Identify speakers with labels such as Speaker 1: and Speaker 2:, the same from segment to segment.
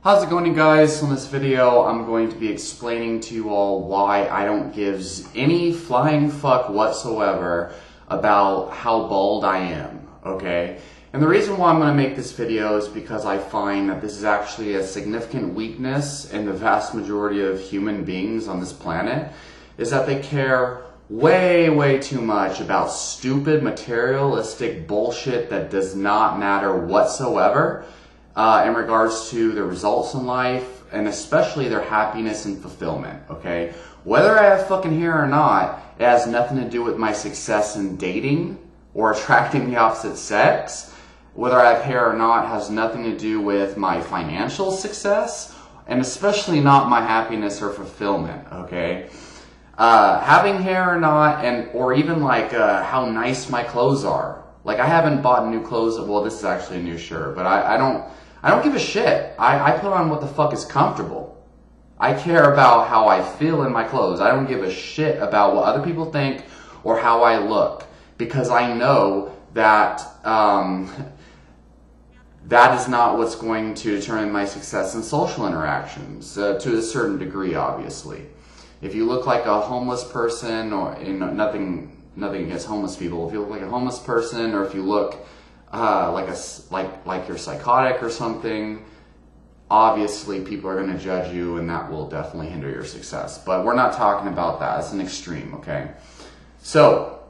Speaker 1: How's it going, you guys? So in this video, I'm going to be explaining to you all why I don't give any flying fuck whatsoever about how bald I am, okay? And the reason why I'm going to make this video is because I find that this is actually a significant weakness in the vast majority of human beings on this planet, is that they care way too much about stupid materialistic bullshit that does not matter whatsoever. In regards to their results in life, and especially their happiness and fulfillment, okay? Whether I have fucking hair or not, it has nothing to do with my success in dating or attracting the opposite sex. Whether I have hair or not has nothing to do with my financial success, and especially not my happiness or fulfillment, okay? Having hair or not, or even like how nice my clothes are. Like, I haven't bought new clothes. Well, this is actually a new shirt, but I don't give a shit. I put on what the fuck is comfortable. I care about how I feel in my clothes. I don't give a shit about what other people think or how I look, because I know that that is not what's going to determine my success in social interactions, to a certain degree, obviously. If you look like a homeless person, or nothing against homeless people, if you look like a homeless person, or if you look like you're psychotic or something, obviously people are going to judge you, and that will definitely hinder your success. But we're not talking about that. It's an extreme, okay? So,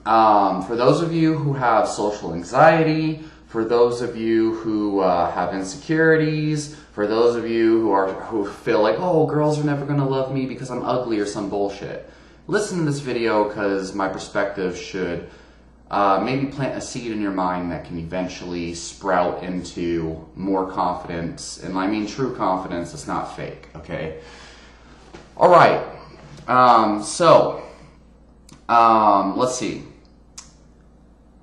Speaker 1: for those of you who have social anxiety, for those of you who have insecurities, for those of you who feel like, oh, girls are never going to love me because I'm ugly or some bullshit, listen to this video, because my perspective should maybe plant a seed in your mind that can eventually sprout into more confidence. And I mean true confidence, it's not fake, okay? Alright, let's see.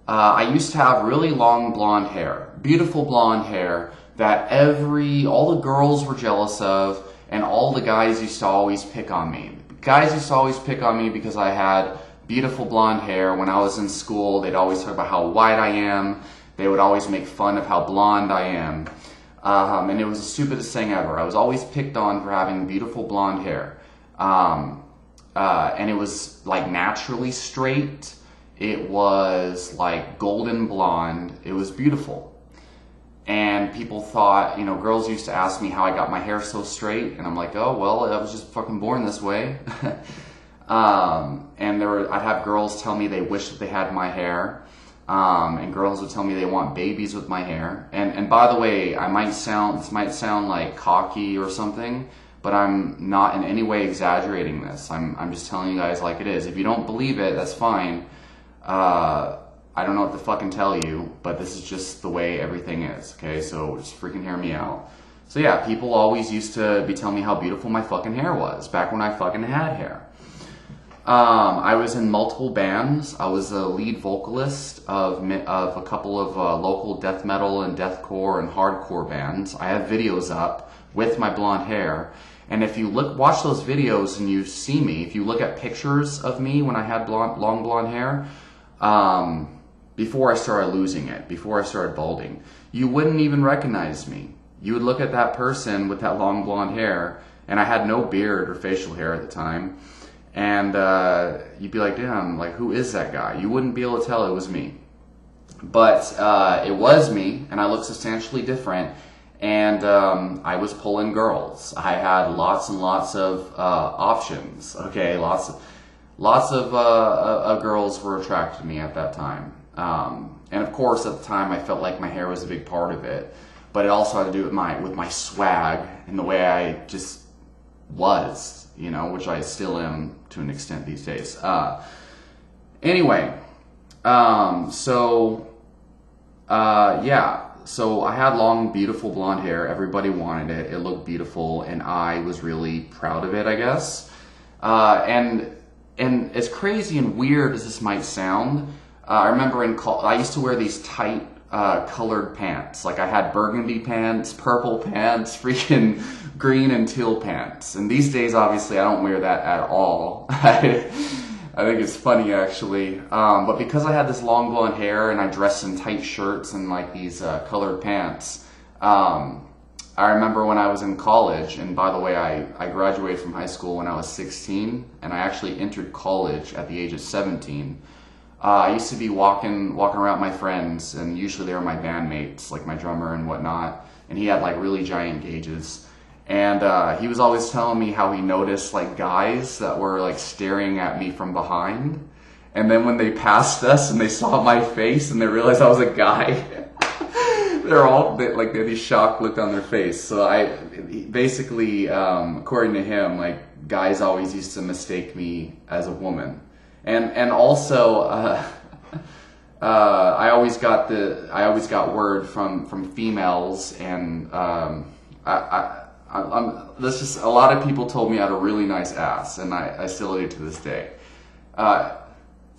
Speaker 1: I used to have really long blonde hair, beautiful blonde hair, that all the girls were jealous of, and all the guys used to always pick on me. Guys used to always pick on me because I had beautiful blonde hair. When I was in school, they'd always talk about how white I am. They would always make fun of how blonde I am. And it was the stupidest thing ever. I was always picked on for having beautiful blonde hair. And it was like naturally straight. It was like golden blonde. It was beautiful. And people thought, girls used to ask me how I got my hair so straight. And I'm like, oh, well, I was just fucking born this way. And I'd have girls tell me they wish that they had my hair. And girls would tell me they want babies with my hair. And by the way, this might sound like cocky or something, but I'm not in any way exaggerating this. I'm just telling you guys like it is. If you don't believe it, that's fine. I don't know what to fucking tell you, but this is just the way everything is, okay? So just freaking hear me out. So yeah, people always used to be telling me how beautiful my fucking hair was back when I fucking had hair. I was in multiple bands. I was the lead vocalist of a couple of local death metal and deathcore and hardcore bands. I have videos up with my blonde hair. And if you watch those videos and you see me, if you look at pictures of me when I had long blonde hair, before I started losing it, before I started balding, you wouldn't even recognize me. You would look at that person with that long blonde hair, and I had no beard or facial hair at the time, and you'd be like, damn, like, who is that guy? You wouldn't be able to tell it was me. But it was me, and I looked substantially different, and I was pulling girls. I had lots and lots of options, okay? Lots of girls were attracted to me at that time. And of course, at the time, I felt like my hair was a big part of it, but it also had to do with my swag and the way I just was, which I still am to an extent these days. Anyway, so I had long, beautiful blonde hair. Everybody wanted it. It looked beautiful, and I was really proud of it, I guess. And as crazy and weird as this might sound, I remember I used to wear these tight colored pants. Like, I had burgundy pants, purple pants, freaking green and teal pants. And these days, obviously, I don't wear that at all. I think it's funny, actually. But because I had this long blonde hair and I dressed in tight shirts and like these colored pants, I remember when I was in college, and by the way, I graduated from high school when I was 16, and I actually entered college at the age of 17. I used to be walking around with my friends, and usually they were my bandmates, like my drummer and whatnot, and he had like really giant gauges. And he was always telling me how he noticed like guys that were like staring at me from behind. And then when they passed us and they saw my face and they realized I was a guy, they had these shocked look on their face. So basically, according to him, like guys always used to mistake me as a woman. And also, I always got word from females, and this just a lot of people told me I had a really nice ass, and I still do to this day.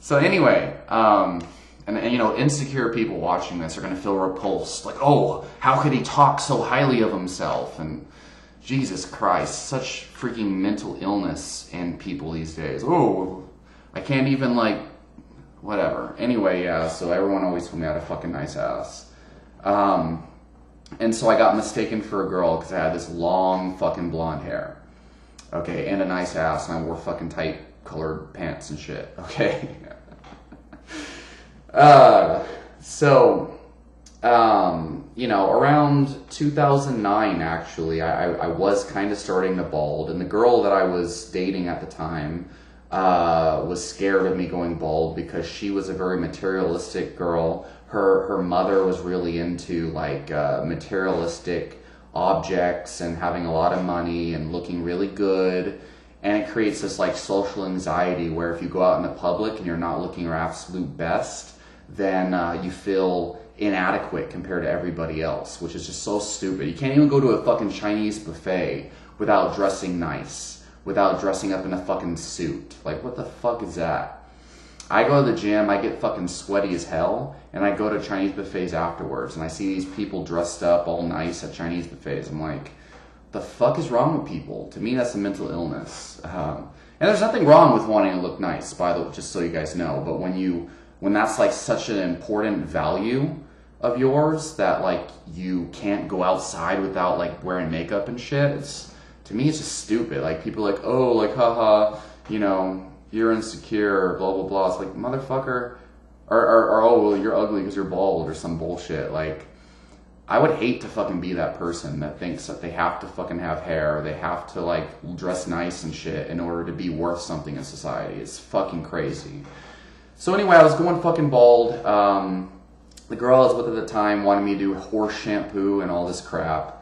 Speaker 1: So anyway, and you know, insecure people watching this are gonna feel repulsed, like, oh, how could he talk so highly of himself? And Jesus Christ, such freaking mental illness in people these days. Oh. I can't even, like, whatever. Anyway, yeah, so everyone always told me I had a fucking nice ass. And so I got mistaken for a girl because I had this long fucking blonde hair. Okay, and a nice ass, and I wore fucking tight colored pants and shit. Okay. You know, around 2009, actually, I was kind of starting to bald, and the girl that I was dating at the time was scared of me going bald because she was a very materialistic girl. Her mother was really into like materialistic objects and having a lot of money and looking really good, and it creates this like social anxiety where if you go out in the public and you're not looking your absolute best, then you feel inadequate compared to everybody else, which is just so stupid. You can't even go to a fucking Chinese buffet without dressing nice, without dressing up in a fucking suit. Like, what the fuck is that? I go to the gym, I get fucking sweaty as hell, and I go to Chinese buffets afterwards, and I see these people dressed up all nice at Chinese buffets. I'm like, the fuck is wrong with people? To me, that's a mental illness. And there's nothing wrong with wanting to look nice, by the way, just so you guys know, but when that's like such an important value of yours that like you can't go outside without like wearing makeup and shit, to me, it's just stupid. Like, people are like, oh, like, haha, you know, you're insecure, blah, blah, blah. It's like, motherfucker, or oh, well, you're ugly because you're bald or some bullshit. Like, I would hate to fucking be that person that thinks that they have to fucking have hair, or they have to, like, dress nice and shit in order to be worth something in society. It's fucking crazy. So anyway, I was going fucking bald. The girl I was with at the time wanted me to do horse shampoo and all this crap.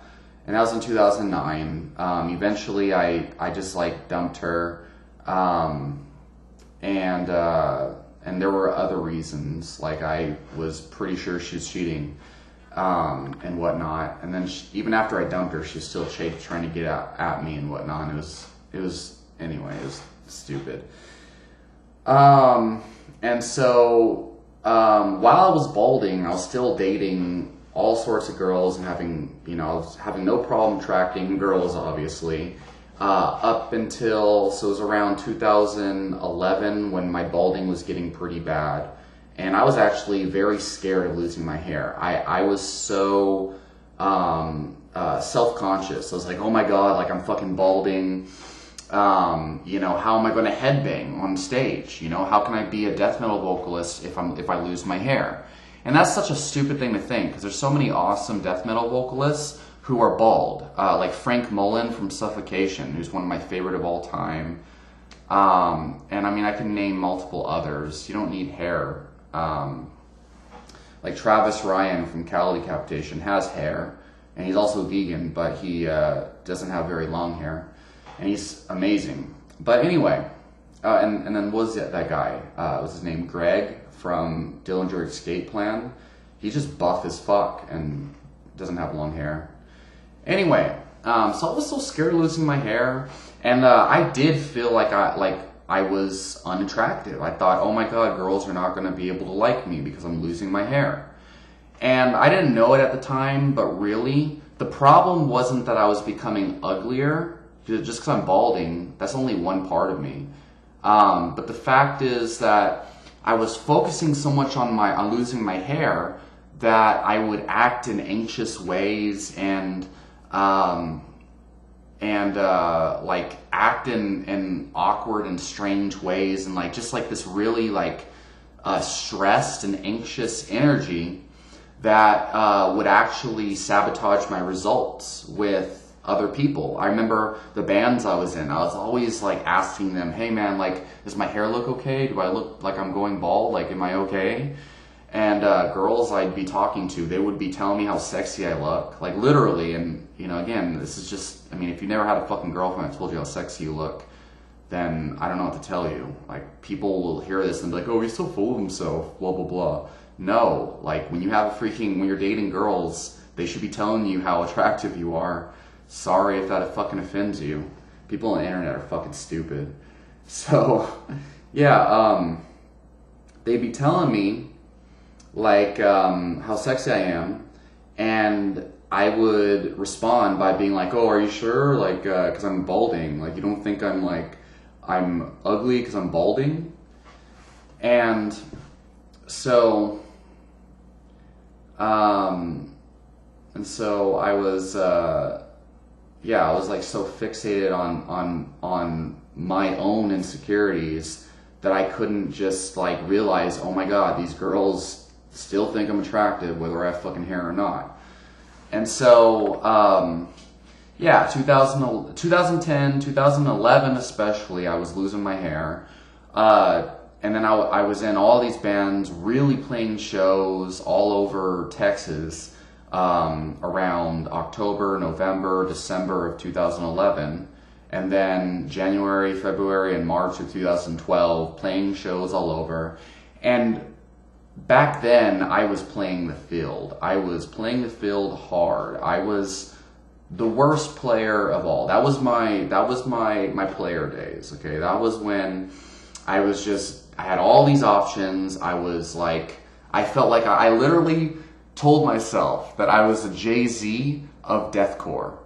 Speaker 1: And that was in 2009. Eventually, I just like dumped her, and there were other reasons. Like, I was pretty sure she was cheating, and whatnot. And then even after I dumped her, she was still trying to get at me and whatnot. And it was stupid. And so while I was balding, I was still dating all sorts of girls and having no problem attracting girls, obviously, up until, so it was around 2011 when my balding was getting pretty bad. And I was actually very scared of losing my hair. I was so self-conscious. I was like, oh my God, like, I'm fucking balding. You know, how am I going to headbang on stage? You know, how can I be a death metal vocalist if I lose my hair? And that's such a stupid thing to think, because there's so many awesome death metal vocalists who are bald. Like Frank Mullen from Suffocation, who's one of my favorite of all time. And I mean, I can name multiple others. You don't need hair. Like Travis Ryan from Cattle Decapitation has hair, and he's also vegan, but he doesn't have very long hair. And he's amazing. But anyway, and then was that guy? Was his name Greg from Dillinger Escape Plan? He's just buff as fuck and doesn't have long hair. Anyway, so I was so scared of losing my hair, and I did feel like I was unattractive. I thought, oh my God, girls are not going to be able to like me because I'm losing my hair. And I didn't know it at the time, but really, the problem wasn't that I was becoming uglier. Just because I'm balding, that's only one part of me. But the fact is that I was focusing so much on losing my hair that I would act in anxious ways, and like act in awkward and strange ways, and like just like this really like stressed and anxious energy that would actually sabotage my results with other people. I remember the bands I was in, I was always like asking them, hey man, like, does my hair look okay? Do I look like I'm going bald? Like, am I okay? And girls I'd be talking to, they would be telling me how sexy I look, like literally. And you know, again, this is just, I mean, if you never had a fucking girlfriend that told you how sexy you look, then I don't know what to tell you. Like, people will hear this and be like, oh, he's so full of himself, blah, blah, blah. No, like, when you're dating girls, they should be telling you how attractive you are. Sorry if that fucking offends you. People on the internet are fucking stupid. So, yeah, they'd be telling me, like, how sexy I am, and I would respond by being like, oh, are you sure? Like, because I'm balding. Like, you don't think I'm ugly because I'm balding? And so, I was, I was like so fixated on my own insecurities that I couldn't just like realize, oh my God, these girls still think I'm attractive whether I have fucking hair or not. And so, 2010, 2011 especially, I was losing my hair. And then I was in all these bands, really playing shows all over Texas around October, November, December of 2011. And then January, February, and March of 2012, playing shows all over. And back then, I was playing the field. I was playing the field hard. I was the worst player of all. That was my player days. Okay, that was when I had all these options. I felt like I literally told myself that I was the Jay-Z of deathcore.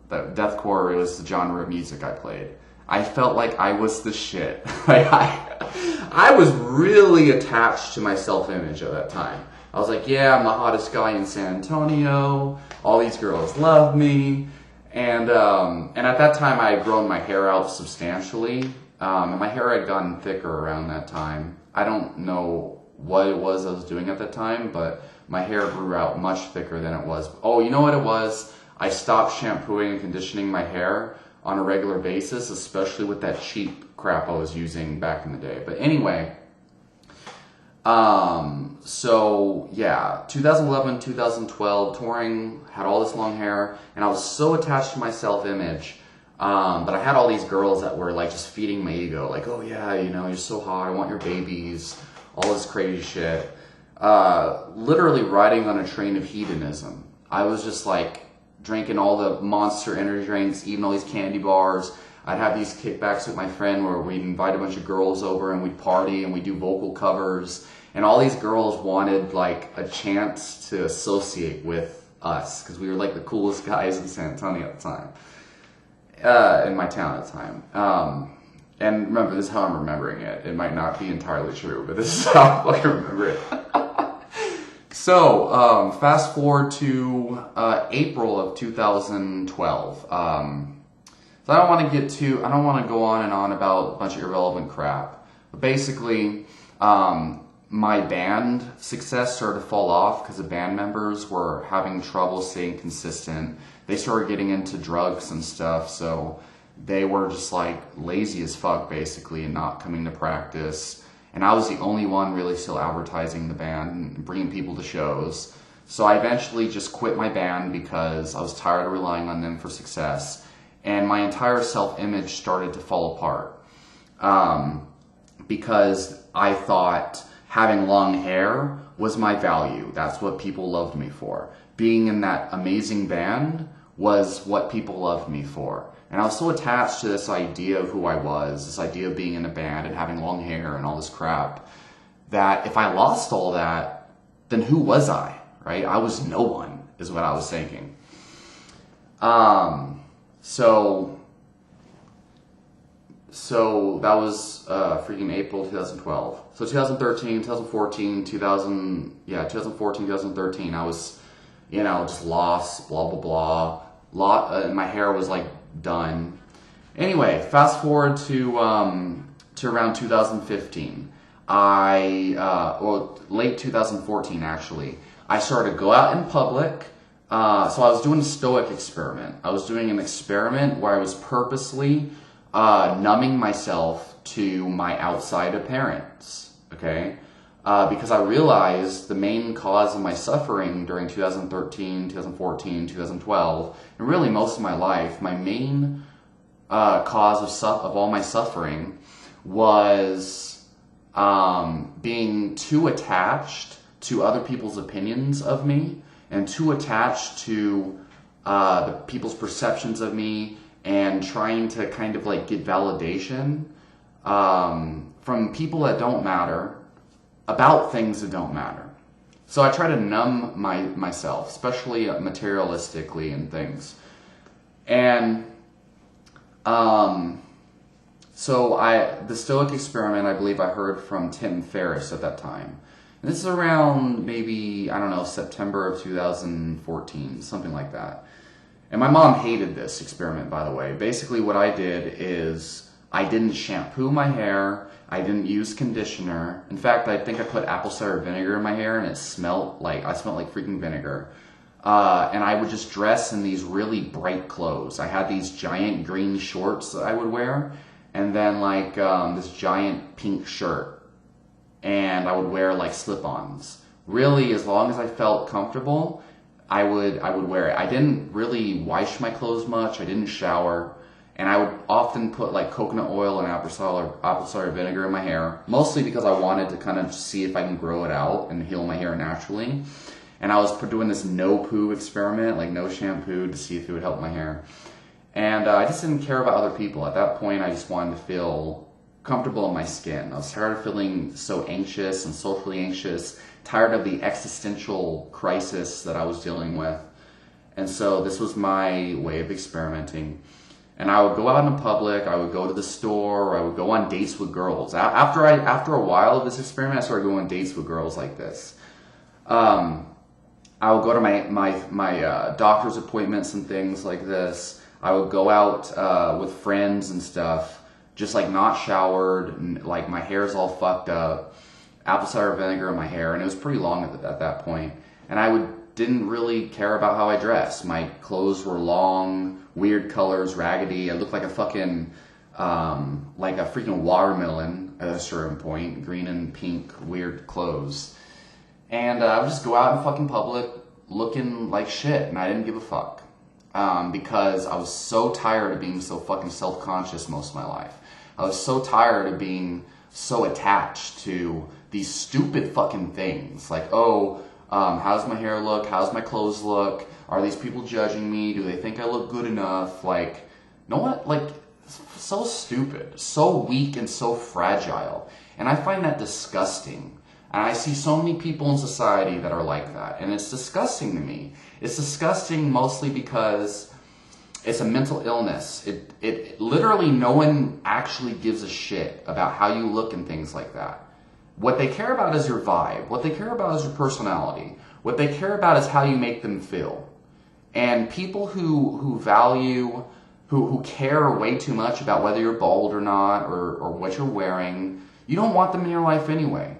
Speaker 1: That deathcore was the genre of music I played. I felt like I was the shit. I was really attached to my self-image at that time. I was like, yeah, I'm the hottest guy in San Antonio. All these girls love me. And at that time, I had grown my hair out substantially. And my hair had gotten thicker around that time. I don't know what it was I was doing at that time, but my hair grew out much thicker than it was. Oh, you know what it was? I stopped shampooing and conditioning my hair on a regular basis, especially with that cheap crap I was using back in the day. But anyway, 2011, 2012, touring, had all this long hair, and I was so attached to my self-image. But I had all these girls that were like just feeding my ego, like, oh yeah, you know, you're so hot, I want your babies, all this crazy shit. Literally riding on a train of hedonism. I was just like drinking all the Monster energy drinks, eating all these candy bars. I'd have these kickbacks with my friend where we'd invite a bunch of girls over and we'd party and we'd do vocal covers. And all these girls wanted like a chance to associate with us because we were like the coolest guys in San Antonio at the time. In my town at the time. And remember, this is how I'm remembering it. It might not be entirely true, but this is how I fucking remember it. So, fast forward to April of 2012. So I don't want to go on and on about a bunch of irrelevant crap. But basically, my band success started to fall off because the band members were having trouble staying consistent. They started getting into drugs and stuff, so they were just like lazy as fuck basically and not coming to practice. And I was the only one really still advertising the band and bringing people to shows. So I eventually just quit my band because I was tired of relying on them for success. And my entire self-image started to fall apart. Because I thought having long hair was my value. That's what people loved me for. Being in that amazing band was what people loved me for. And I was so attached to this idea of who I was, this idea of being in a band and having long hair and all this crap, that if I lost all that, then who was I, right? I was no one, is what I was thinking. So that was freaking April 2012. So 2013, 2014, 2014, 2013, I was, just lost, blah, blah, blah. My hair was like done. Anyway, fast forward to around 2015. Late 2014 actually. I started to go out in public. So I was doing a stoic experiment. I was doing an experiment where I was purposely numbing myself to my outside appearance. Okay. Because I realized the main cause of my suffering during 2013, 2014, 2012, and really most of my life, my main cause of all my suffering was being too attached to other people's opinions of me and too attached to the people's perceptions of me and trying to kind of like get validation from people that don't matter about things that don't matter. So I try to numb myself, especially materialistically and things. And the Stoic experiment, I believe I heard from Tim Ferriss at that time. And this is around maybe, I don't know, September of 2014, something like that. And my mom hated this experiment, by the way. Basically what I did is I didn't shampoo my hair. I didn't use conditioner. In fact, I think I put apple cider vinegar in my hair and I smelled like freaking vinegar. And I would just dress in these really bright clothes. I had these giant green shorts that I would wear and then like this giant pink shirt. And I would wear like slip-ons. Really, as long as I felt comfortable, I would wear it. I didn't really wash my clothes much. I didn't shower. And I would often put like coconut oil and apple cider vinegar in my hair, mostly because I wanted to kind of see if I can grow it out and heal my hair naturally. And I was doing this no poo experiment, like no shampoo, to see if it would help my hair. And I just didn't care about other people. At that point, I just wanted to feel comfortable in my skin. I was tired of feeling so anxious and socially anxious, tired of the existential crisis that I was dealing with. And so this was my way of experimenting. And I would go out in public, I would go to the store, or I would go on dates with girls. After a while of this experiment, I started going on dates with girls like this. I would go to my doctor's appointments and things like this. I would go out with friends and stuff, just like not showered, and like my hair's all fucked up, apple cider vinegar in my hair, and it was pretty long at that point. And I didn't really care about how I dressed. My clothes were long, weird colors, raggedy. I looked like a fucking, like a freaking watermelon at a certain point, green and pink, weird clothes. And I would just go out in fucking public looking like shit, and I didn't give a fuck. Because I was so tired of being so fucking self-conscious most of my life. I was so tired of being so attached to these stupid fucking things. Like, how's my hair look? How's my clothes look? Are these people judging me? Do they think I look good enough? Like, you know what? Like, so stupid, so weak and so fragile. And I find that disgusting. And I see so many people in society that are like that. And it's disgusting to me. It's disgusting mostly because it's a mental illness. It literally, no one actually gives a shit about how you look and things like that. What they care about is your vibe. What they care about is your personality. What they care about is how you make them feel. And people who care way too much about whether you're bald or not, or what you're wearing, you don't want them in your life anyway.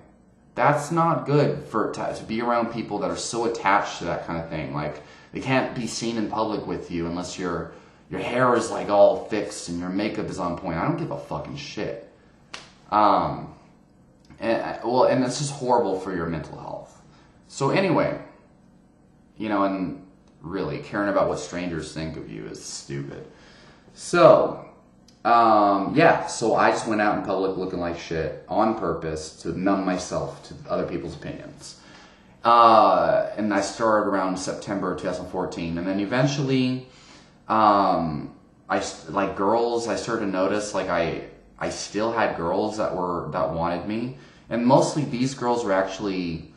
Speaker 1: That's not good to be around people that are so attached to that kind of thing. Like, they can't be seen in public with you unless your hair is like all fixed and your makeup is on point. I don't give a fucking shit. And it's just horrible for your mental health. So anyway, and really caring about what strangers think of you is stupid. So, so I just went out in public looking like shit on purpose to numb myself to other people's opinions. And I started around September 2014, and then eventually, I started to notice like I still had girls that wanted me, and mostly these girls were actually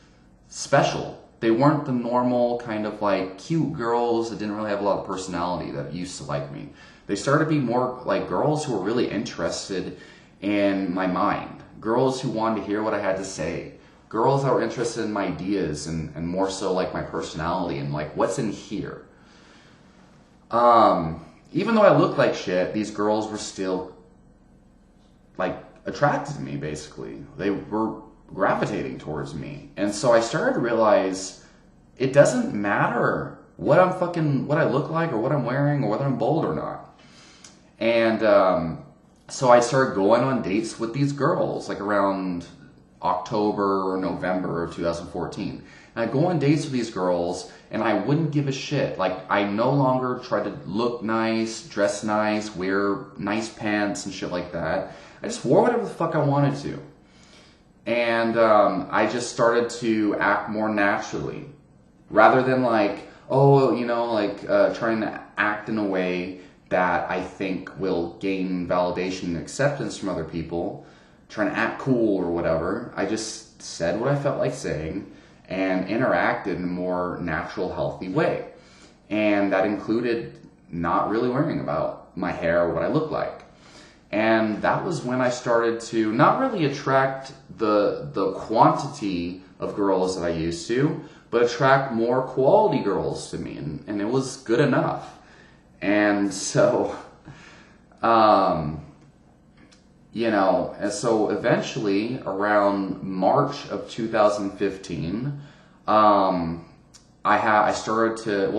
Speaker 1: special. They weren't the normal kind of like cute girls that didn't really have a lot of personality that used to like me. They started to be more like girls who were really interested in my mind. Girls who wanted to hear what I had to say. Girls that were interested in my ideas and more so like my personality and like what's in here. Even though I looked like shit, these girls were still like attracted to me, basically. They were gravitating towards me. And so I started to realize it doesn't matter what I look like or what I'm wearing or whether I'm bold or not. And so I started going on dates with these girls like around October or November of 2014. And I'd go on dates with these girls and I wouldn't give a shit. Like, I no longer tried to look nice, dress nice, wear nice pants and shit like that. I just wore whatever the fuck I wanted to. And I just started to act more naturally. Rather than like, trying to act in a way that I think will gain validation and acceptance from other people, trying to act cool or whatever. I just said what I felt like saying and interacted in a more natural, healthy way. And that included not really worrying about my hair or what I look like. And that was when I started to not really attract the quantity of girls that I used to, but attract more quality girls to me. And it was good enough. And so, and so eventually around March of 2015, I started to,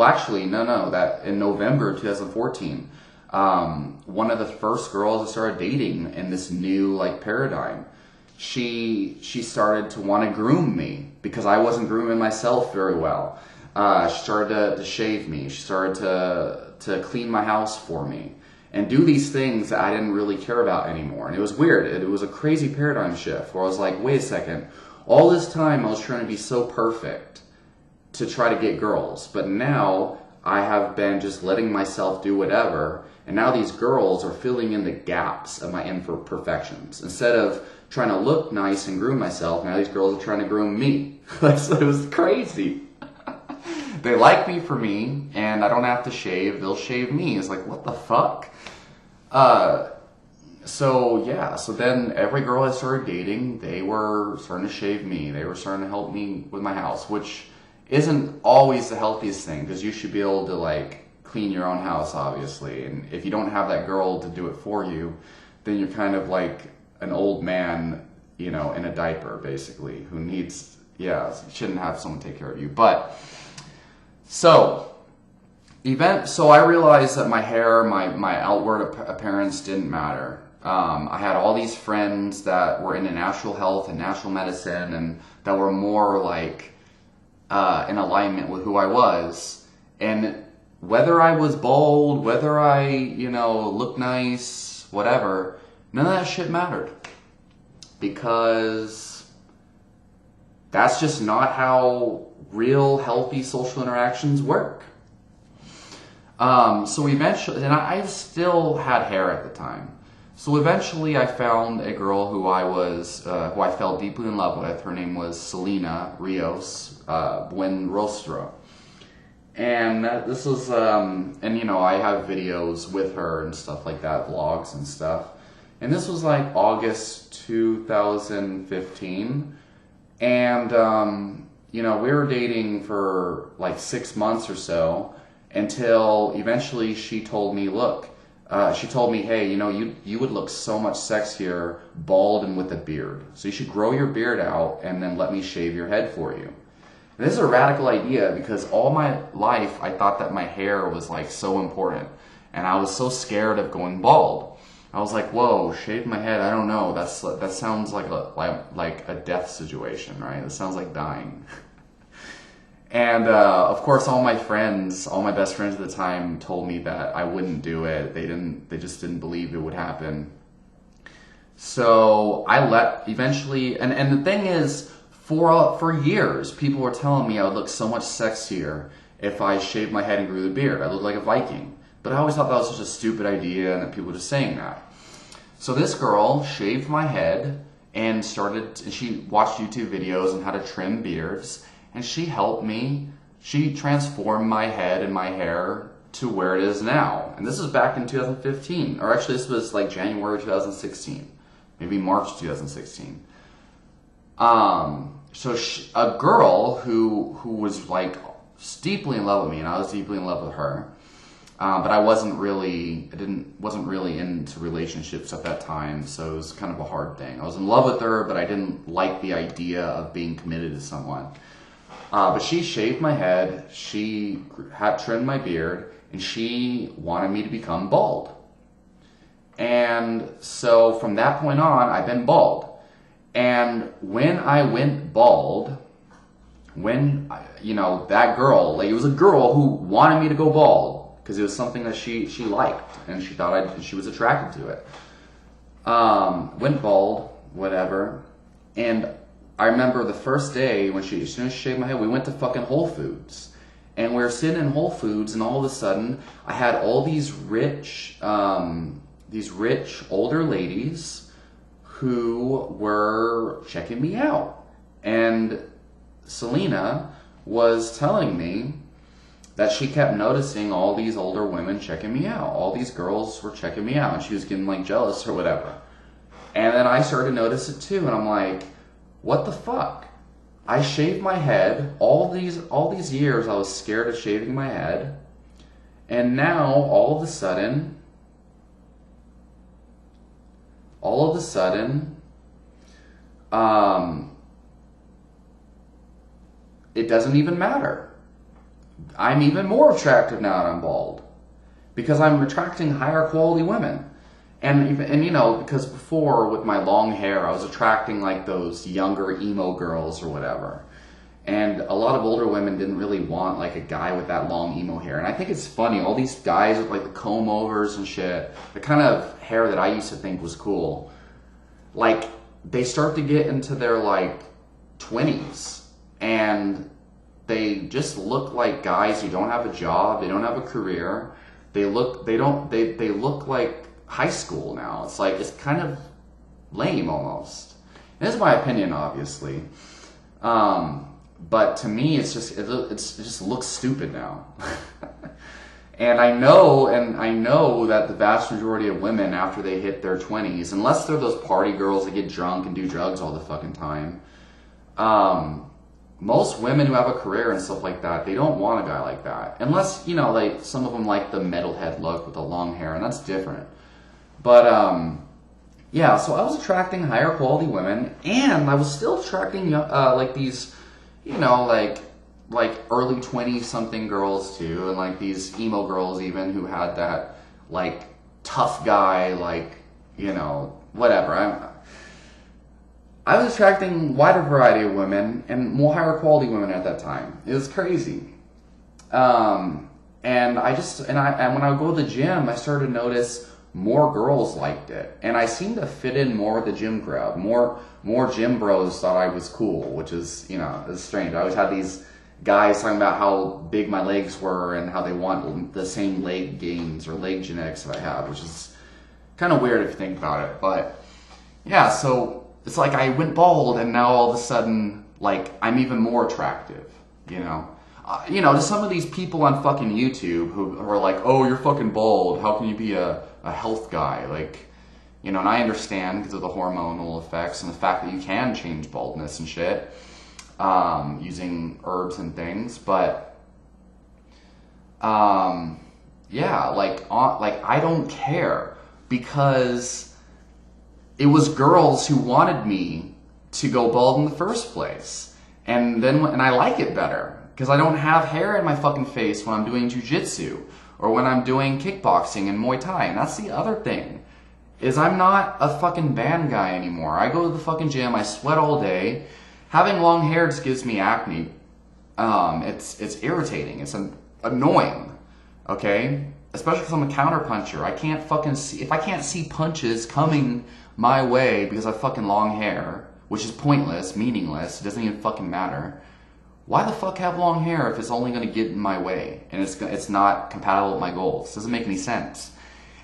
Speaker 1: that in November 2014, one of the first girls I started dating in this new like paradigm, she started to want to groom me because I wasn't grooming myself very well. She started to shave me. She started to clean my house for me and do these things that I didn't really care about anymore. And it was weird. It was a crazy paradigm shift where I was like, wait a second. All this time I was trying to be so perfect to try to get girls. But now I have been just letting myself do whatever. And now these girls are filling in the gaps of my imperfections. Instead of trying to look nice and groom myself, now these girls are trying to groom me. So it was crazy. They like me for me, and I don't have to shave. They'll shave me. It's like, what the fuck? So then every girl I started dating, they were starting to shave me. They were starting to help me with my house, which isn't always the healthiest thing, because you should be able to, like, clean your own house, obviously. And if you don't have that girl to do it for you, then you're kind of like an old man, in a diaper, basically, who needs, you shouldn't have someone take care of you. But So I realized that my hair, my outward appearance didn't matter. I had all these friends that were into natural health and natural medicine and that were more like in alignment with who I was. And whether I was bold, whether I, looked nice, whatever, none of that shit mattered. Because that's just not how real healthy social interactions work. So eventually, and I still had hair at the time. So eventually I found a girl who I fell deeply in love with. Her name was Selena Rios Buenrostro. And this was, I have videos with her and stuff like that, vlogs and stuff. And this was like August 2015. And, we were dating for like 6 months or so until eventually she told me, hey, you would look so much sexier bald and with a beard. So you should grow your beard out and then let me shave your head for you. And this is a radical idea because all my life I thought that my hair was like so important. And I was so scared of going bald. I was like, whoa, shave my head, I don't know. That sounds like a death situation, right? That sounds like dying. And of course, all my best friends at the time told me that I wouldn't do it. They just didn't believe it would happen. So I eventually, and the thing is, for years, people were telling me I would look so much sexier if I shaved my head and grew the beard. I looked like a Viking. But I always thought that was such a stupid idea and that people were just saying that. So this girl shaved my head and she watched YouTube videos on how to trim beards. And she helped me. She transformed my head and my hair to where it is now. And this was back in 2015. Or actually, this was like January 2016. Maybe March 2016. A girl who was like deeply in love with me, and I was deeply in love with her, But I wasn't really into relationships at that time, so it was kind of a hard thing. I was in love with her, but I didn't like the idea of being committed to someone. But she shaved my head, she had trimmed my beard, and she wanted me to become bald. And so from that point on, I've been bald. And when I went bald, that girl, like, it was a girl who wanted me to go bald because it was something that she liked and she thought she was attracted to it. Went bald, whatever. And I remember the first day when as soon as she shaved my head, we went to fucking Whole Foods. And we were sitting in Whole Foods, and all of a sudden, I had all these rich older ladies who were checking me out. And Selena was telling me that she kept noticing all these older women checking me out. All these girls were checking me out, and she was getting like jealous or whatever. And then I started to notice it too, and I'm like, what the fuck? I shaved my head. All these years I was scared of shaving my head. And now all of a sudden, it doesn't even matter. I'm even more attractive now that I'm bald because I'm attracting higher quality women. And because before with my long hair, I was attracting like those younger emo girls or whatever. And a lot of older women didn't really want like a guy with that long emo hair. And I think it's funny, all these guys with like the comb overs and shit, the kind of hair that I used to think was cool, like they start to get into their like 20s and they just look like guys who don't have a job, they don't have a career. They look like high school now. It's like, it's kind of lame almost. And this is my opinion, obviously. But to me, it just looks stupid now. And I know that the vast majority of women after they hit their 20s, unless they're those party girls that get drunk and do drugs all the fucking time, most women who have a career and stuff like that, they don't want a guy like that. Unless, like some of them like the metalhead look with the long hair, and that's different. But, yeah, so I was attracting higher quality women, and I was still attracting, like these, like early 20-something girls too, and like these emo girls even who had that, like, tough guy, like, whatever. I was attracting a wider variety of women and more higher quality women at that time. It was crazy. And when I would go to the gym, I started to notice more girls liked it, and I seemed to fit in more with the gym crowd. More gym bros thought I was cool, which is, it's strange. I always had these guys talking about how big my legs were and how they want the same leg gains or leg genetics that I have, which is kind of weird if you think about it. But yeah, so it's like I went bald, and now all of a sudden, like, I'm even more attractive, to some of these people on fucking YouTube who are like, oh, you're fucking bald, how can you be a health guy? Like, and I understand because of the hormonal effects and the fact that you can change baldness and shit, using herbs and things, but, yeah, like I don't care, because it was girls who wanted me to go bald in the first place, and I like it better, because I don't have hair in my fucking face when I'm doing jujitsu, or when I'm doing kickboxing and Muay Thai. And that's the other thing, is I'm not a fucking band guy anymore. I go to the fucking gym, I sweat all day. Having long hair just gives me acne. It's irritating, it's annoying, okay? Especially because I'm a counterpuncher. I can't fucking see, if I can't see punches coming my way because I have fucking long hair, which is pointless, meaningless, it doesn't even fucking matter. Why the fuck have long hair if it's only going to get in my way and it's not compatible with my goals? It doesn't make any sense.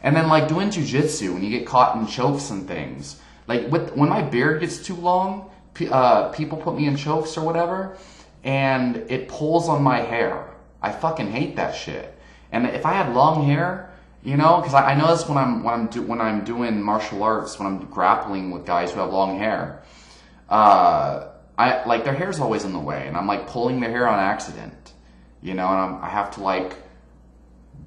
Speaker 1: And then like doing jujitsu, when you get caught in chokes and things, like when my beard gets too long, people put me in chokes or whatever, and it pulls on my hair. I fucking hate that shit. And if I had long hair, because I notice when I'm doing martial arts, when I'm grappling with guys who have long hair, their hair's always in the way, and I'm like pulling their hair on accident, and I have to like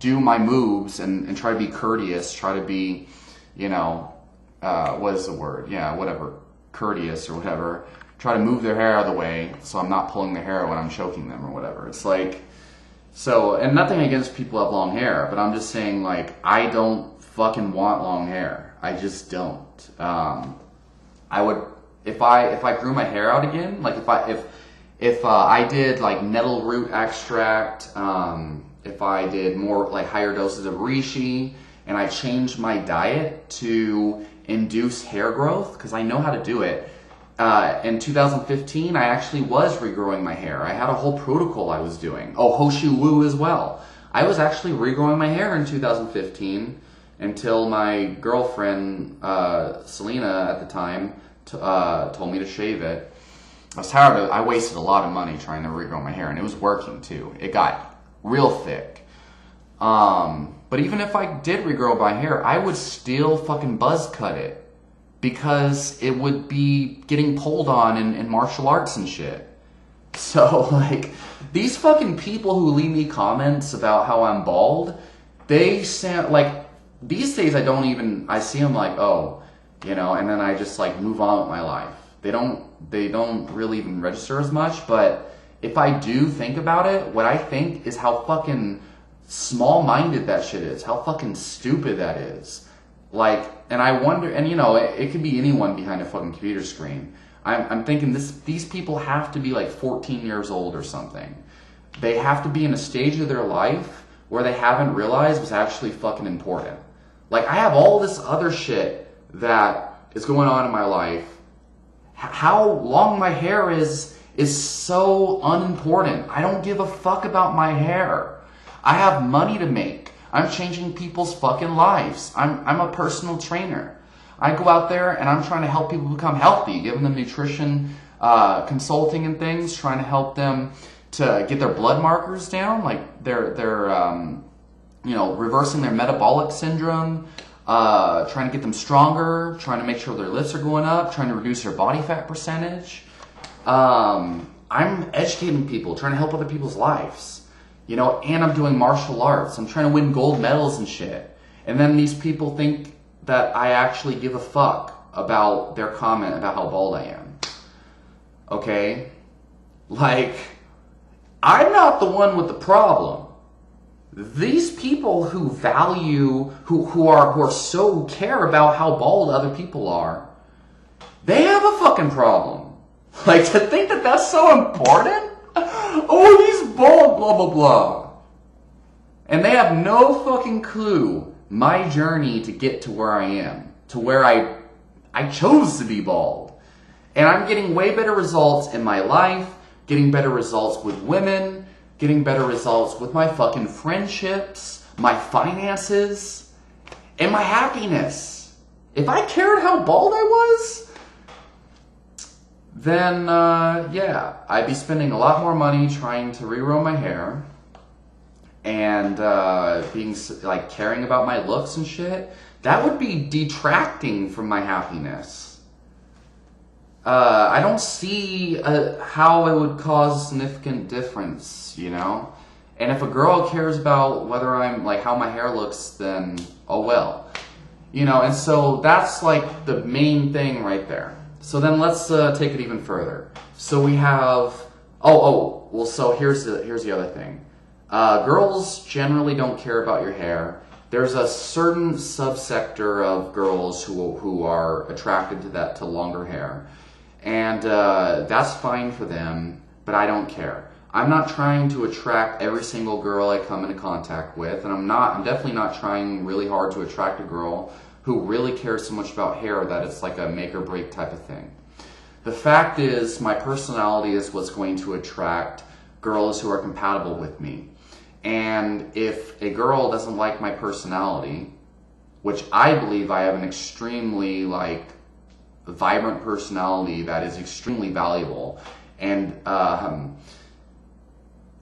Speaker 1: do my moves and try to be courteous, try to be, you know, what is the word? Yeah, whatever, courteous or whatever. Try to move their hair out of the way so I'm not pulling their hair when I'm choking them or whatever. It's like, so, and nothing against people who have long hair, but I'm just saying, like, I don't fucking want long hair. I just don't. I would, if I grew my hair out again, like if I did like nettle root extract, if I did more like higher doses of reishi, and I changed my diet to induce hair growth, because I know how to do it. In 2015, I actually was regrowing my hair. I had a whole protocol I was doing. Oh, Hoshu Wu as well. I was actually regrowing my hair in 2015 until my girlfriend, Selena at the time, told me to shave it. I was tired of it. I wasted a lot of money trying to regrow my hair, and it was working too. It got real thick. But even if I did regrow my hair, I would still fucking buzz cut it, because it would be getting pulled on in martial arts and shit. So, like, these fucking people who leave me comments about how I'm bald, they sound, like, these days I see them like, oh, you know, and then I just, like, move on with my life. They don't really even register as much, but if I do think about it, what I think is how fucking small-minded that shit is, how fucking stupid that is. Like, and I wonder, and you know, it could be anyone behind a fucking computer screen. I'm thinking these people have to be like 14 years old or something. They have to be in a stage of their life where they haven't realized was actually fucking important. Like, I have all this other shit that is going on in my life. How long my hair is so unimportant. I don't give a fuck about my hair. I have money to make. I'm changing people's fucking lives. I'm a personal trainer. I go out there and I'm trying to help people become healthy, giving them nutrition, consulting and things, trying to help them to get their blood markers down, like they're you know, reversing their metabolic syndrome, trying to get them stronger, trying to make sure their lifts are going up, trying to reduce their body fat percentage. I'm educating people, trying to help other people's lives. You know, and I'm doing martial arts. I'm trying to win gold medals and shit. And then these people think that I actually give a fuck about their comment about how bald I am. Okay? Like, I'm not the one with the problem. These people who value, who care about how bald other people are, they have a fucking problem. Like, to think that that's so important? Oh, he's bald, blah, blah, blah. And they have no fucking clue my journey to get to where I am, to where I chose to be bald. And I'm getting way better results in my life, getting better results with women, getting better results with my fucking friendships, my finances, and my happiness. If I cared how bald I was, then, yeah, I'd be spending a lot more money trying to regrow my hair and being, like, caring about my looks and shit. That would be detracting from my happiness. I don't see how it would cause a significant difference, you know? And if a girl cares about whether I'm, like, how my hair looks, then, oh well. You know, and so that's, like, the main thing right there. So then let's take it even further. So we have, well, so here's the other thing. Girls generally don't care about your hair. There's a certain subsector of girls who are attracted to longer hair. And that's fine for them, but I don't care. I'm not trying to attract every single girl I come into contact with, and I'm definitely not trying really hard to attract a girl who really cares so much about hair that it's like a make or break type of thing. The fact is, my personality is what's going to attract girls who are compatible with me. And if a girl doesn't like my personality, which I believe I have an extremely, like, vibrant personality that is extremely valuable and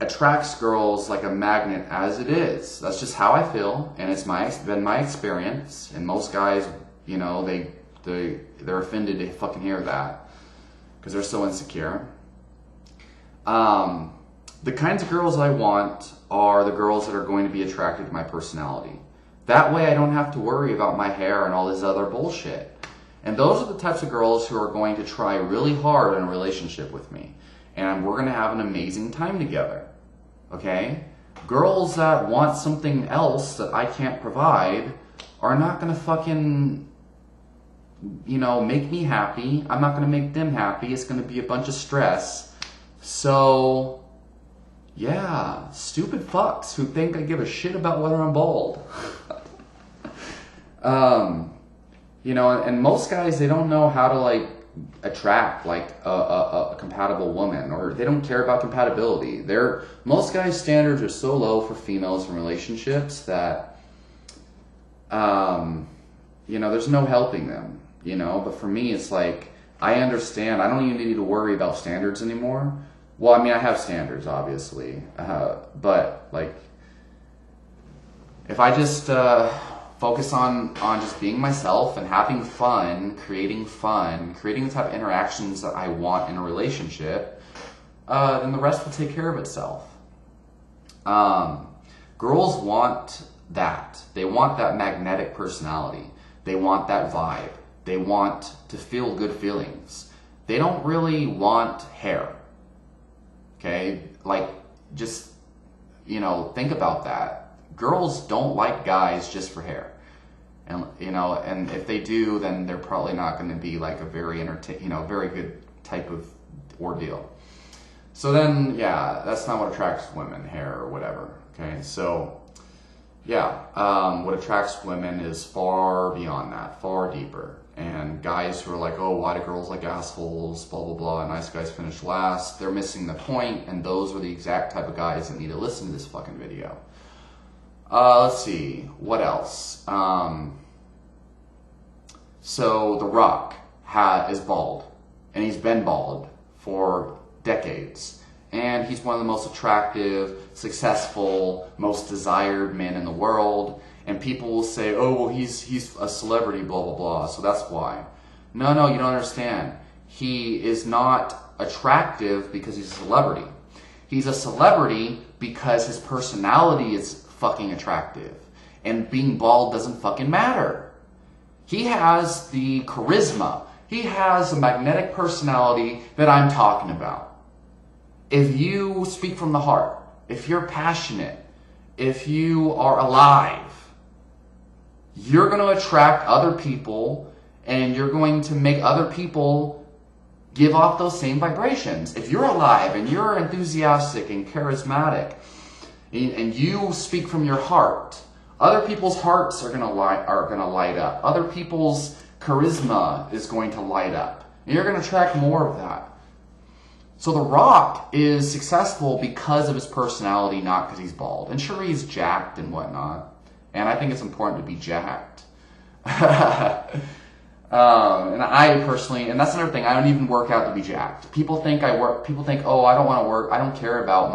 Speaker 1: attracts girls like a magnet as it is. That's just how I feel, and it's been my experience. And most guys, you know, they're offended to fucking hear that because they're so insecure. The kinds of girls I want are the girls that are going to be attracted to my personality. That way I don't have to worry about my hair and all this other bullshit. And those are the types of girls who are going to try really hard in a relationship with me. And we're going to have an amazing time together. Okay? Girls that want something else that I can't provide are not going to fucking, make me happy. I'm not going to make them happy. It's going to be a bunch of stress. So, yeah, stupid fucks who think I give a shit about whether I'm bald. And most guys, they don't know how to, attract, a compatible woman, or they don't care about compatibility. Most guys' standards are so low for females in relationships that, there's no helping them, But for me, it's like, I understand. I don't even need to worry about standards anymore. Well, I mean, I have standards, obviously. But, if I just focus on just being myself and having fun, creating the type of interactions that I want in a relationship, then the rest will take care of itself. Girls want that. They want that magnetic personality. They want that vibe. They want to feel good feelings. They don't really want hair. Okay? Just, think about that. Girls don't like guys just for hair. And, and if they do, then they're probably not going to be a very very good type of ordeal. So then, yeah, that's not what attracts women, hair or whatever. Okay? So, yeah, what attracts women is far beyond that, far deeper. And guys who are like, oh, why do girls like assholes, blah, blah, blah, nice guys finish last, they're missing the point, and those are the exact type of guys that need to listen to this fucking video. Let's see, what else? So The Rock is bald, and he's been bald for decades. And he's one of the most attractive, successful, most desired men in the world. And people will say, oh, well, he's a celebrity, blah, blah, blah, so that's why. No, you don't understand. He is not attractive because he's a celebrity. He's a celebrity because his personality is fucking attractive. And being bald doesn't fucking matter. He has the charisma. He has the magnetic personality that I'm talking about. If you speak from the heart, if you're passionate, if you are alive, you're going to attract other people, and you're going to make other people give off those same vibrations. If you're alive and you're enthusiastic and charismatic, and you speak from your heart, other people's hearts are going to light up. Other people's charisma is going to light up. And you're going to attract more of that. So The Rock is successful because of his personality, not because he's bald. And sure, he's jacked and whatnot. And I think it's important to be jacked. And I personally, and that's another thing, I don't even work out to be jacked. People think, oh, I don't want to work, I don't care about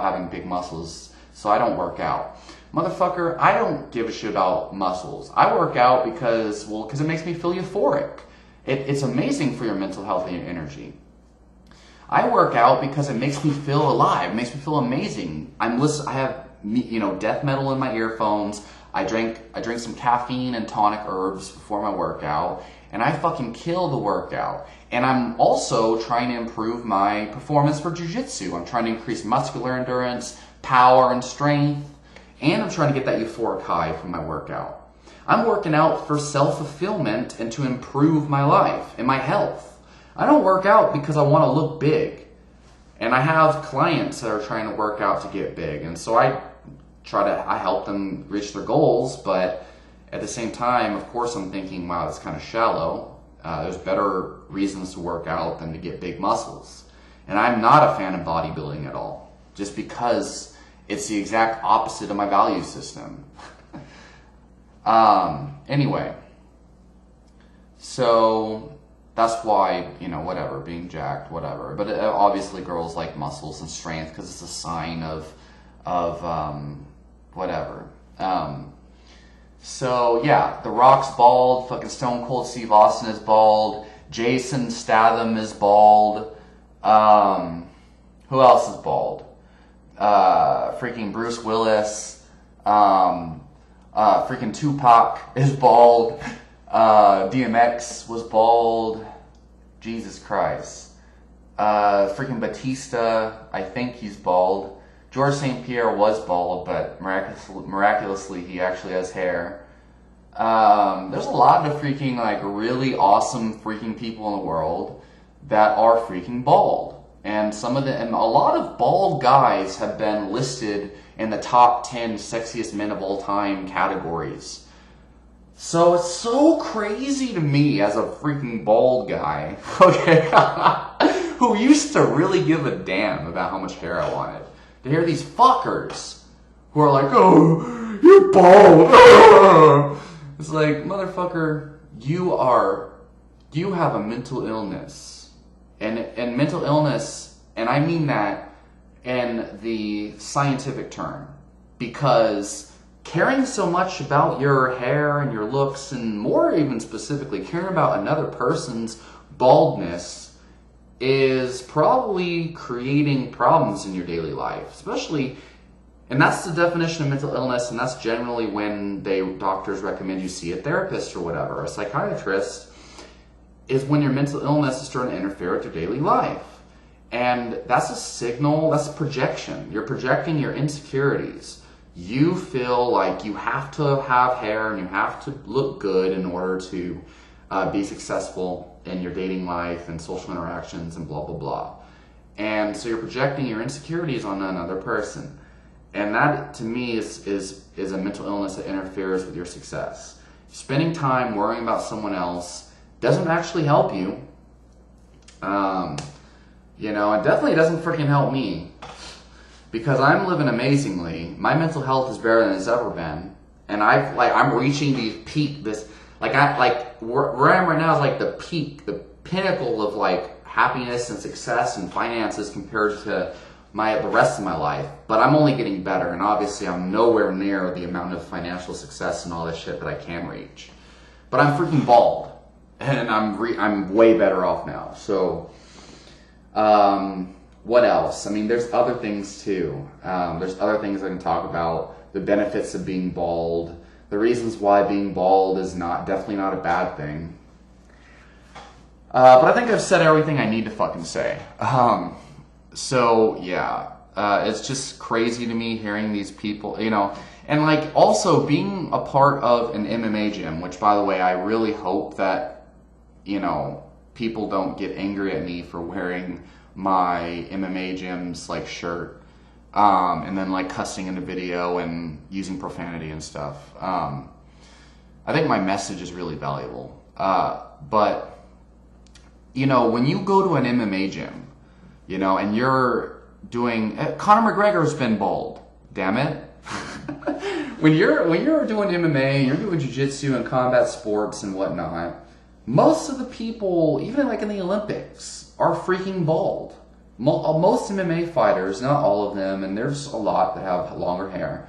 Speaker 1: having big muscles, so I don't work out. Motherfucker, I don't give a shit about muscles. I work out because it makes me feel euphoric. It's amazing for your mental health and your energy. I work out because it makes me feel alive. It makes me feel amazing. I have death metal in my earphones. I drink some caffeine and tonic herbs before my workout, and I fucking kill the workout. And I'm also trying to improve my performance for jiu-jitsu. I'm trying to increase muscular endurance, power, and strength, and I'm trying to get that euphoric high from my workout. I'm working out for self-fulfillment and to improve my life and my health. I don't work out because I want to look big. And I have clients that are trying to work out to get big. And so I help them reach their goals. But at the same time, of course, I'm thinking, wow, that's kind of shallow. There's better reasons to work out than to get big muscles. And I'm not a fan of bodybuilding at all. Just because it's the exact opposite of my value system. Anyway. So that's why, whatever, being jacked, whatever. But obviously girls like muscles and strength because it's a sign of whatever. So, yeah, The Rock's bald. Fucking Stone Cold Steve Austin is bald. Jason Statham is bald. Who else is bald? freaking Bruce Willis, freaking Tupac is bald, DMX was bald, Jesus Christ, freaking Batista, I think he's bald. George St. Pierre was bald, but miraculously he actually has hair. There's a lot of freaking, like, really awesome freaking people in the world that are freaking bald. And a lot of bald guys have been listed in the top 10 sexiest men of all time categories. So it's so crazy to me as a freaking bald guy, okay, who used to really give a damn about how much hair I wanted, to hear these fuckers who are like, oh, you're bald. It's like, motherfucker, you have a mental illness. And mental illness, and I mean that in the scientific term, because caring so much about your hair and your looks, and more even specifically, caring about another person's baldness is probably creating problems in your daily life, especially, and that's the definition of mental illness, and that's generally when doctors recommend you see a therapist or whatever, a psychiatrist, is when your mental illness is starting to interfere with your daily life. And that's a signal, that's a projection. You're projecting your insecurities. You feel like you have to have hair and you have to look good in order to be successful in your dating life and social interactions and blah, blah, blah. And so you're projecting your insecurities on another person. And that, to me, is a mental illness that interferes with your success. Spending time worrying about someone else doesn't actually help you. It definitely doesn't freaking help me, because I'm living amazingly. My mental health is better than it's ever been, and I'm reaching where I am right now is like the peak, the pinnacle of like happiness and success and finances compared to the rest of my life. But I'm only getting better, and obviously I'm nowhere near the amount of financial success and all this shit that I can reach. But I'm freaking bald, and I'm way better off now. So. What else? I mean, there's other things too. There's other things I can talk about. The benefits of being bald. The reasons why being bald is definitely not a bad thing. But I think I've said everything I need to fucking say. So yeah, it's just crazy to me hearing these people, and like also being a part of an MMA gym, which by the way, I really hope that, people don't get angry at me for wearing my MMA gym's like shirt, and then like cussing in the video and using profanity and stuff. I think my message is really valuable. But when you go to an MMA gym, and you're doing, Conor McGregor's been bald, damn it. when you're doing MMA, you're doing jiu-jitsu and combat sports and whatnot, most of the people, even like in the Olympics, are freaking bald. Most MMA fighters, not all of them, and there's a lot that have longer hair,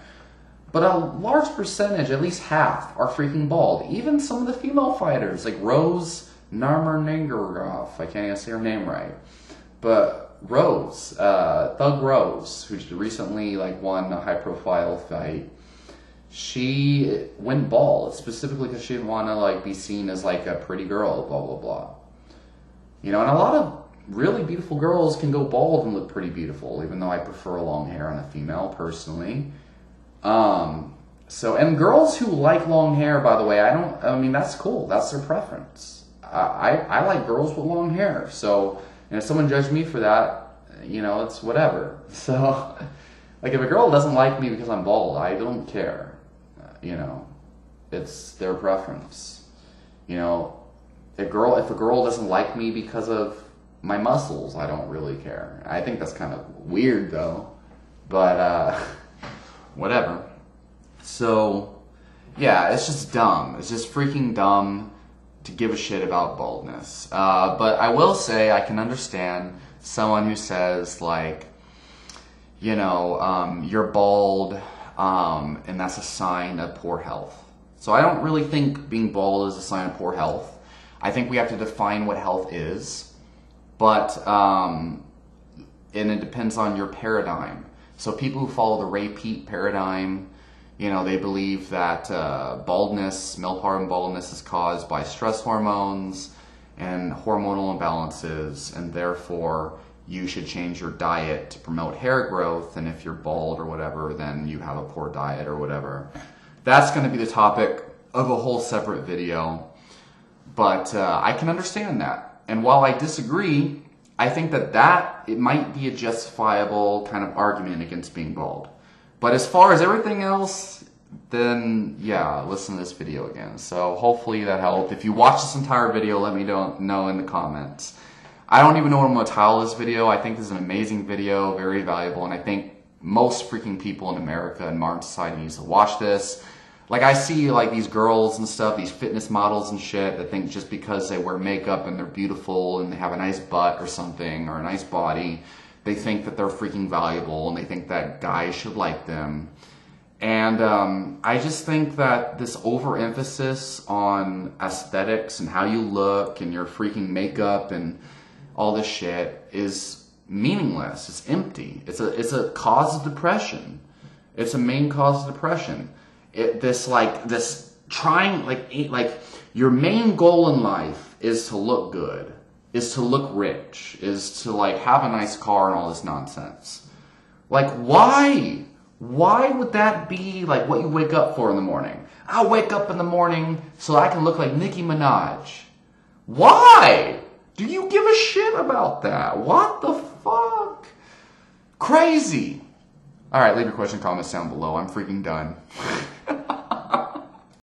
Speaker 1: but a large percentage, at least half, are freaking bald. Even some of the female fighters, like Rose Namajunas, I can't even say her name right, but Rose, Thug Rose, who recently won a high-profile fight, she went bald, specifically because she didn't want to be seen as a pretty girl, blah, blah, blah. And a lot of really beautiful girls can go bald and look pretty beautiful, even though I prefer long hair on a female, personally. And girls who like long hair, by the way, that's cool. That's their preference. I like girls with long hair. So, and if someone judged me for that, it's whatever. So, if a girl doesn't like me because I'm bald, I don't care. It's their preference. If a girl doesn't like me because of my muscles, I don't really care. I think that's kind of weird though, but whatever. So yeah, it's just dumb. It's just freaking dumb to give a shit about baldness. But I will say I can understand someone who says you're bald, and that's a sign of poor health. So I don't really think being bald is a sign of poor health. I think we have to define what health is, but and it depends on your paradigm. So people who follow the Ray Peat paradigm, you know, they believe that baldness, male pattern baldness, is caused by stress hormones and hormonal imbalances, and therefore you should change your diet to promote hair growth, and if you're bald or whatever, then you have a poor diet or whatever. That's going to be the topic of a whole separate video, but I can understand that. And while I disagree, I think that it might be a justifiable kind of argument against being bald. But as far as everything else, then yeah, listen to this video again. So hopefully that helped. If you watch this entire video, let me know in the comments. I don't even know what I'm going to title this video. I think this is an amazing video, very valuable, and I think most freaking people in America and modern society needs to watch this. Like, I see like these girls and stuff, these fitness models and shit, that think just because they wear makeup and they're beautiful and they have a nice butt or something, or a nice body, they think that they're freaking valuable, and they think that guys should like them. And I just think that this overemphasis on aesthetics and how you look and your freaking makeup and all this shit is meaningless. It's empty. It's a cause of depression. It's a main cause of depression. Your main goal in life is to look good, is to look rich, is to like have a nice car and all this nonsense. Like, why? Why would that be like what you wake up for in the morning? I wake up in the morning so I can look like Nicki Minaj. Why? Do you give a shit about that? What the fuck? Crazy. Alright, leave your question, comments down below. I'm freaking done.